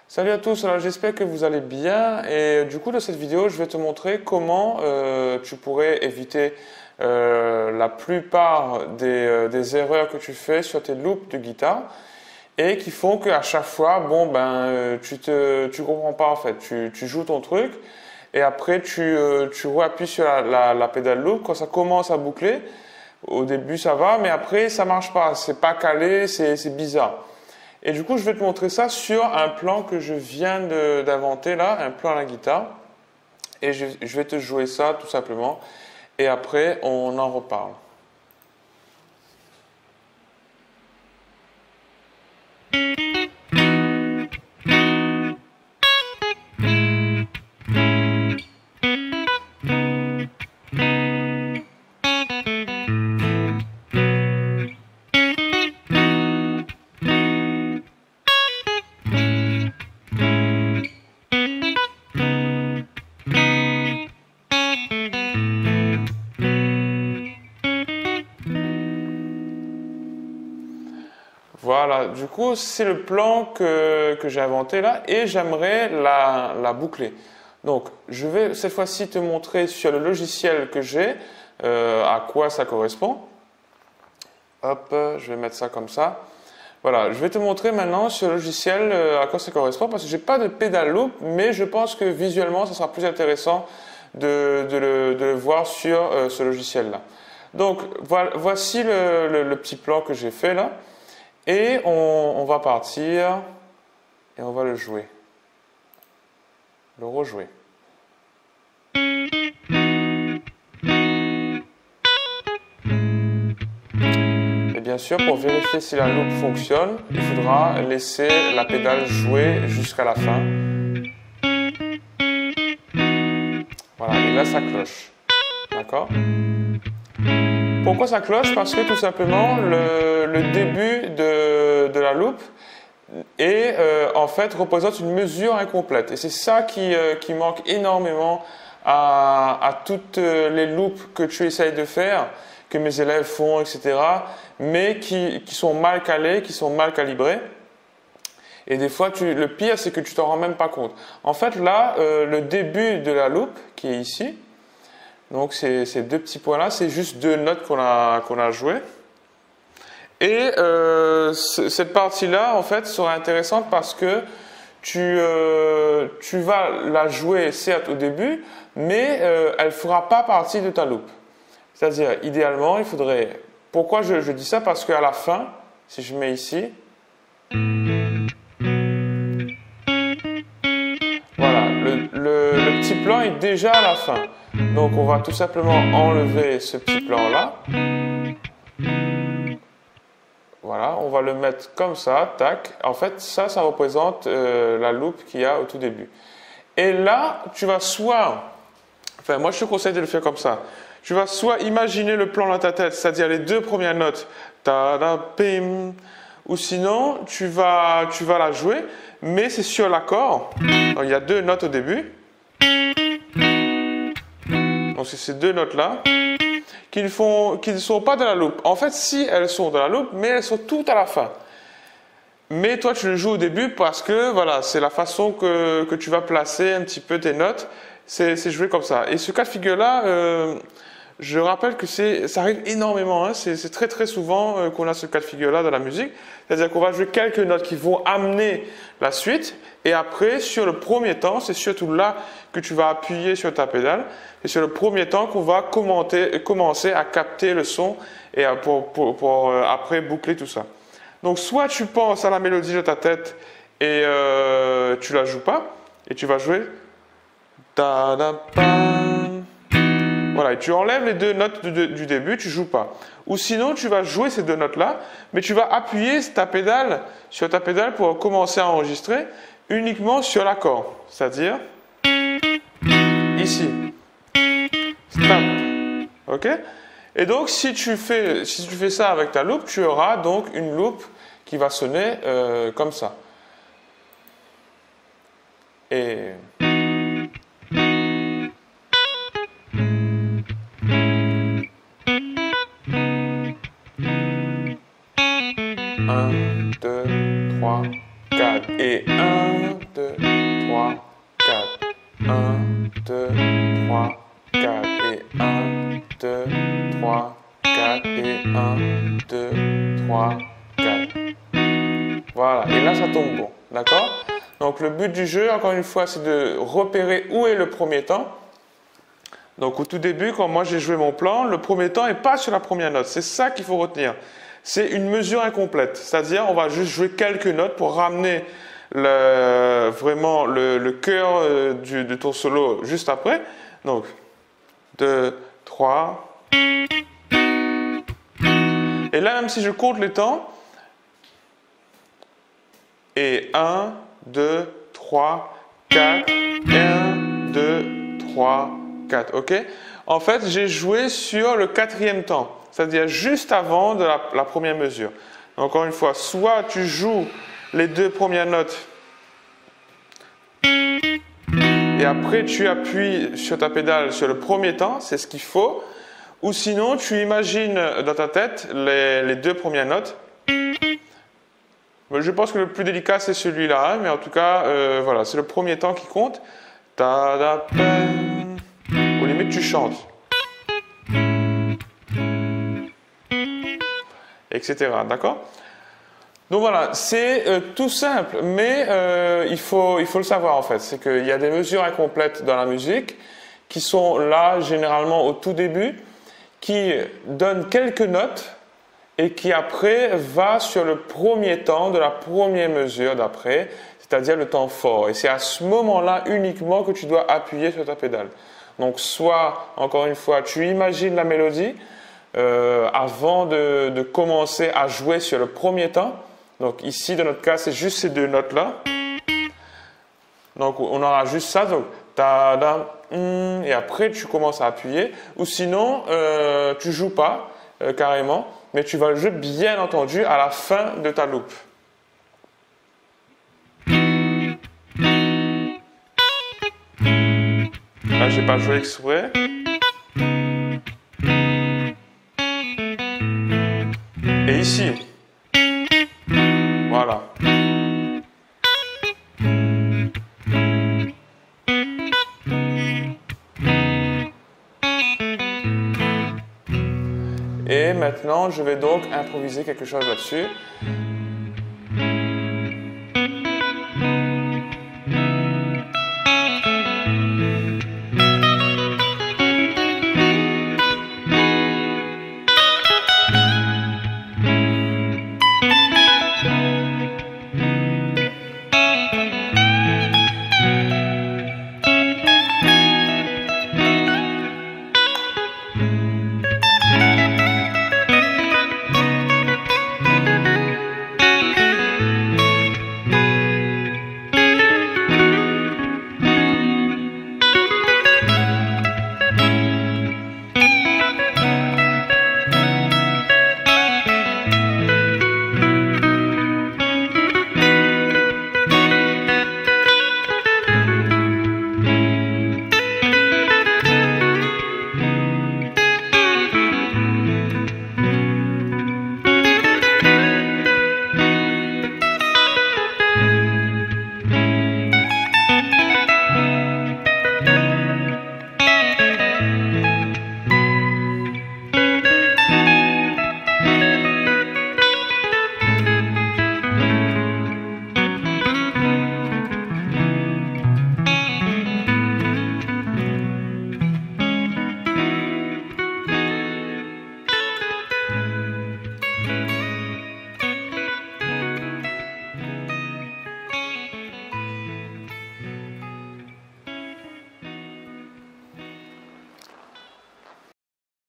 Salut à tous, alors j'espère que vous allez bien et du coup dans cette vidéo je vais te montrer comment tu pourrais éviter la plupart des erreurs que tu fais sur tes loops de guitare et qui font qu'à chaque fois tu comprends pas en fait, tu joues ton truc et après tu réappuies sur la pédale loop quand ça commence à boucler. Au début ça va mais après ça marche pas, c'est pas calé, c'est bizarre. Et du coup, je vais te montrer ça sur un plan que je viens d'inventer là, un plan à la guitare. Et je vais te jouer ça tout simplement. Et après, on en reparle. Voilà, du coup, c'est le plan que j'ai inventé là et j'aimerais la boucler. Donc, je vais cette fois-ci te montrer sur le logiciel que j'ai à quoi ça correspond. Hop, je vais mettre ça comme ça. Voilà, je vais te montrer maintenant sur le logiciel à quoi ça correspond parce que j'ai pas de pédale loop, mais je pense que visuellement, ça sera plus intéressant de le voir sur ce logiciel-là. Donc, voici le petit plan que j'ai fait là. Et on va partir et on va le jouer, le rejouer. Et bien sûr, pour vérifier si la loupe fonctionne, il faudra laisser la pédale jouer jusqu'à la fin. Voilà, et là ça cloche. D'accord ? Pourquoi ça cloche? Parce que tout simplement, le début de la loupe en fait, représente une mesure incomplète. Et c'est ça qui manque énormément à toutes les loupes que tu essayes de faire, que mes élèves font, etc., mais qui sont mal calées, qui sont mal calibrées. Et des fois, le pire, c'est que tu t'en rends même pas compte. En fait, là, le début de la loupe, qui est ici, donc ces deux petits points-là, c'est juste deux notes qu'on a jouées. Et cette partie-là, en fait, sera intéressante parce que tu vas la jouer certes au début, mais elle ne fera pas partie de ta loupe. C'est-à-dire, idéalement, il faudrait... Pourquoi je dis ça? Parce qu'à la fin, si je mets ici... Voilà, le petit plan est déjà à la fin. Donc on va tout simplement enlever ce petit plan-là. Voilà, on va le mettre comme ça, tac. En fait, ça représente la loupe qu'il y a au tout début. Et là, tu vas enfin moi je te conseille de le faire comme ça. Tu vas soit imaginer le plan dans ta tête, c'est-à-dire les deux premières notes, ta-da, pim, ou sinon tu vas la jouer, mais c'est sur l'accord. Donc il y a deux notes au début. Donc c'est ces deux notes-là qui ne sont pas dans la loupe. En fait, si elles sont dans la loupe, mais elles sont toutes à la fin. Mais toi, tu le joues au début parce que voilà, c'est la façon que tu vas placer un petit peu tes notes. C'est joué comme ça. Et ce cas de figure-là, je rappelle que ça arrive énormément. Hein. C'est très très souvent qu'on a ce cas de figure-là dans la musique. C'est-à-dire qu'on va jouer quelques notes qui vont amener la suite. Et après, sur le premier temps, c'est surtout là que tu vas appuyer sur ta pédale. C'est sur le premier temps qu'on va commencer à capter le son et pour après boucler tout ça. Donc, soit tu penses à la mélodie de ta tête et tu la joues pas. Et tu vas jouer... Voilà, et tu enlèves les deux notes du début, tu joues pas. Ou sinon, tu vas jouer ces deux notes-là, mais tu vas appuyer sur ta pédale pour commencer à enregistrer uniquement sur l'accord. C'est-à-dire, ici. Stop. Ok? Et donc, si tu fais ça avec ta loupe, tu auras donc une loupe qui va sonner comme ça. Et... Un, deux, trois, 4. Et 1, 2, 3, 4. 1, 2, 3, 4. Et 1, 2, 3, 4. Et 1, 2, 3, 4. Voilà, et là ça tombe bon, d'accord? Donc le but du jeu, encore une fois, c'est de repérer où est le premier temps. Donc au tout début, quand moi j'ai joué mon plan, le premier temps n'est pas sur la première note. C'est ça qu'il faut retenir. C'est une mesure incomplète. C'est-à-dire, on va juste jouer quelques notes pour ramener vraiment le cœur de ton solo juste après. Donc 2, 3. Et là, même si je compte les temps, et 1, 2, 3, 4, 1, 2, 3, 4, ok? En fait, j'ai joué sur le quatrième temps, c'est-à-dire juste avant de la première mesure. Encore une fois, soit tu joues les deux premières notes et après tu appuies sur ta pédale sur le premier temps, c'est ce qu'il faut, ou sinon tu imagines dans ta tête les deux premières notes. Je pense que le plus délicat c'est celui-là, hein, mais en tout cas, voilà, c'est le premier temps qui compte. Au limite, tu chantes. Etc. D'accord? Donc voilà, c'est tout simple, mais il faut le savoir en fait. C'est qu'il y a des mesures incomplètes dans la musique qui sont là généralement au tout début, qui donnent quelques notes et qui après va sur le premier temps de la première mesure d'après, c'est-à-dire le temps fort. Et c'est à ce moment-là uniquement que tu dois appuyer sur ta pédale. Donc soit, encore une fois, tu imagines la mélodie avant de commencer à jouer sur le premier temps. Donc ici, dans notre cas, c'est juste ces deux notes-là. Donc on aura juste ça, donc ta-da, et après tu commences à appuyer. Ou sinon, tu joues pas carrément, mais tu vas le jouer bien entendu à la fin de ta loupe. Là, j'ai pas joué exprès. Et ici, voilà. Et maintenant, je vais donc improviser quelque chose là-dessus.